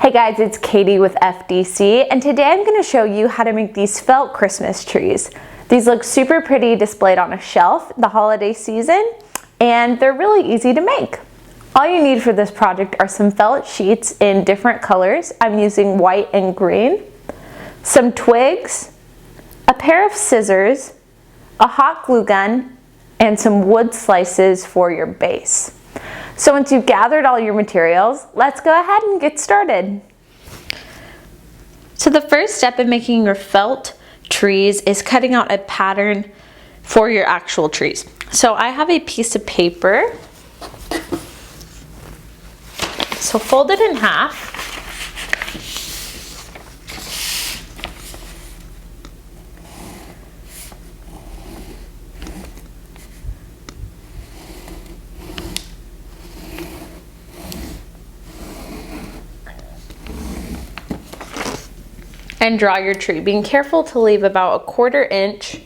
Hey guys, it's Katie with FDC, and today I'm going to show you how to make these felt Christmas trees. These look super pretty displayed on a shelf the holiday season, and they're really easy to make. All you need for this project are some felt sheets in different colors. I'm using white and green, some twigs, a pair of scissors, a hot glue gun, and some wood slices for your base. So once you've gathered all your materials, let's go ahead and get started. So the first step in making your felt trees is cutting out a pattern for your actual trees. So I have a piece of paper. So fold it in half. And draw your tree, being careful to leave about 1/4 inch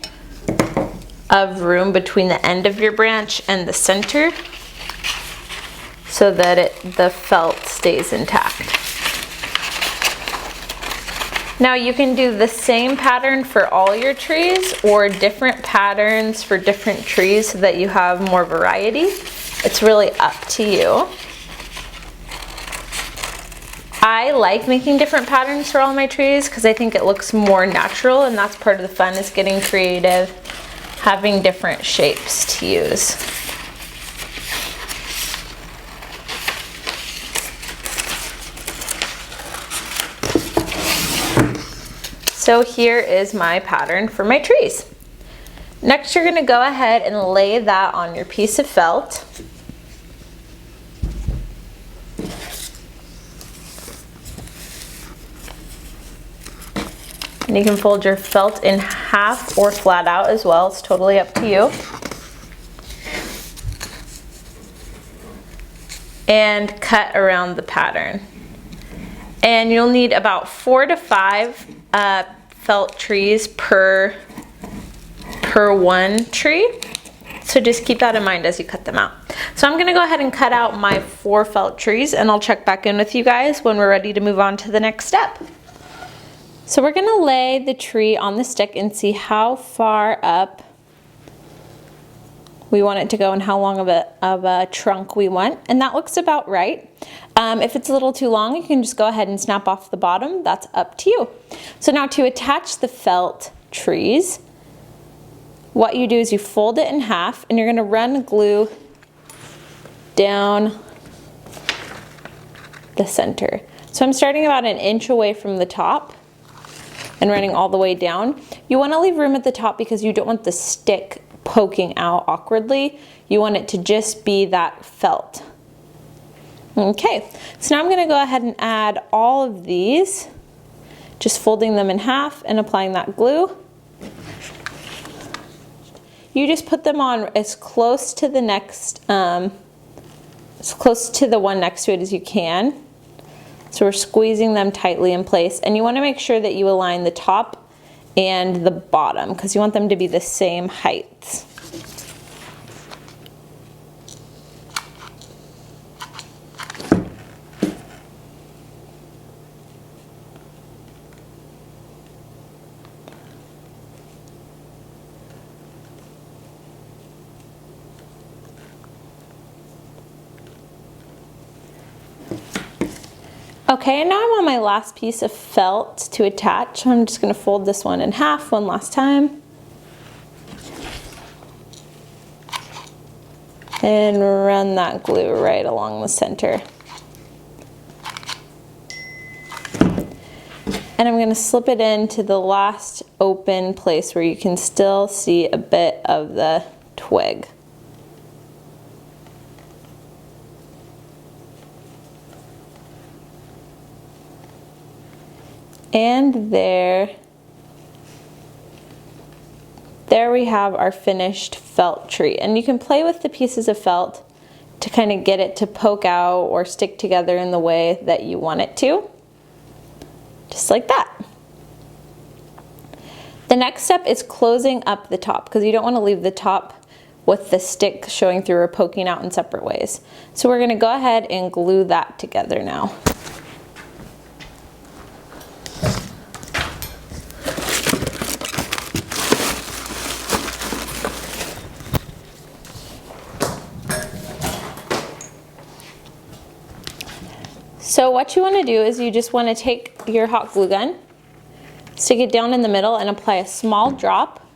of room between the end of your branch and the center so that the felt stays intact. Now you can do the same pattern for all your trees or different patterns for different trees so that you have more variety. It's really up to you. I like making different patterns for all my trees because I think it looks more natural, and that's part of the fun, is getting creative, having different shapes to use. So here is my pattern for my trees. Next, you're going to go ahead and lay that on your piece of felt. And you can fold your felt in half or flat out as well. It's totally up to you. And cut around the pattern. And you'll need about 4 to 5 felt trees per one tree. So just keep that in mind as you cut them out. So I'm gonna go ahead and cut out my 4 felt trees, and I'll check back in with you guys when we're ready to move on to the next step. So we're gonna lay the tree on the stick and see how far up we want it to go and how long of a trunk we want. And that looks about right. If it's a little too long, you can just go ahead and snap off the bottom. That's up to you. So now to attach the felt trees, what you do is you fold it in half, and you're gonna run glue down the center. So I'm starting about 1 inch away from the top and running all the way down. You want to leave room at the top because you don't want the stick poking out awkwardly. You want it to just be that felt. Okay, so now I'm going to go ahead and add all of these, just folding them in half and applying that glue. You just put them on as close to the next, as close to the one next to it as you can. So we're squeezing them tightly in place, and you want to make sure that you align the top and the bottom because you want them to be the same height. Okay, and now I'm on my last piece of felt to attach. I'm just going to fold this one in half one last time. And run that glue right along the center. And I'm going to slip it into the last open place where you can still see a bit of the twig. And there we have our finished felt tree. And you can play with the pieces of felt to kind of get it to poke out or stick together in the way that you want it to. Just like that. The next step is closing up the top because you don't want to leave the top with the stick showing through or poking out in separate ways. So we're going to go ahead and glue that together now. So what you want to do is you just want to take your hot glue gun, stick it down in the middle and apply a small drop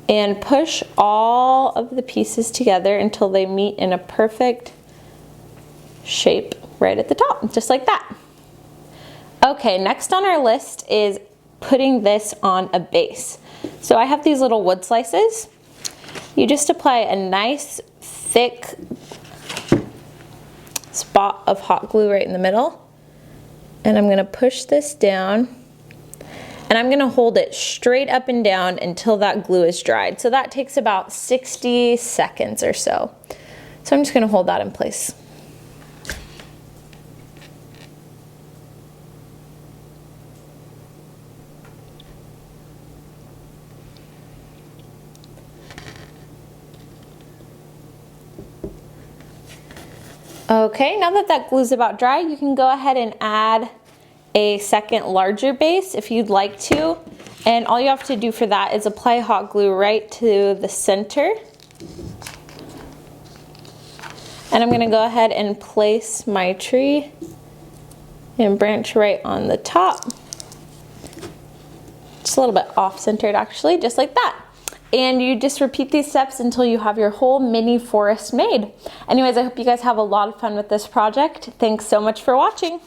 and push all of the pieces together until they meet in a perfect shape right at the top, just like that. Okay, next on our list is putting this on a base. So I have these little wood slices. You just apply a nice thick spot of hot glue right in the middle, and I'm gonna push this down, and I'm gonna hold it straight up and down until that glue is dried. So that takes about 60 seconds or so. So I'm just gonna hold that in place. Okay, now that that glue's about dry, you can go ahead and add a second larger base if you'd like to. And all you have to do for that is apply hot glue right to the center. And I'm gonna go ahead and place my tree and branch right on the top. Just a little bit off-centered actually, just like that. And you just repeat these steps until you have your whole mini forest made. Anyways, I hope you guys have a lot of fun with this project. Thanks so much for watching.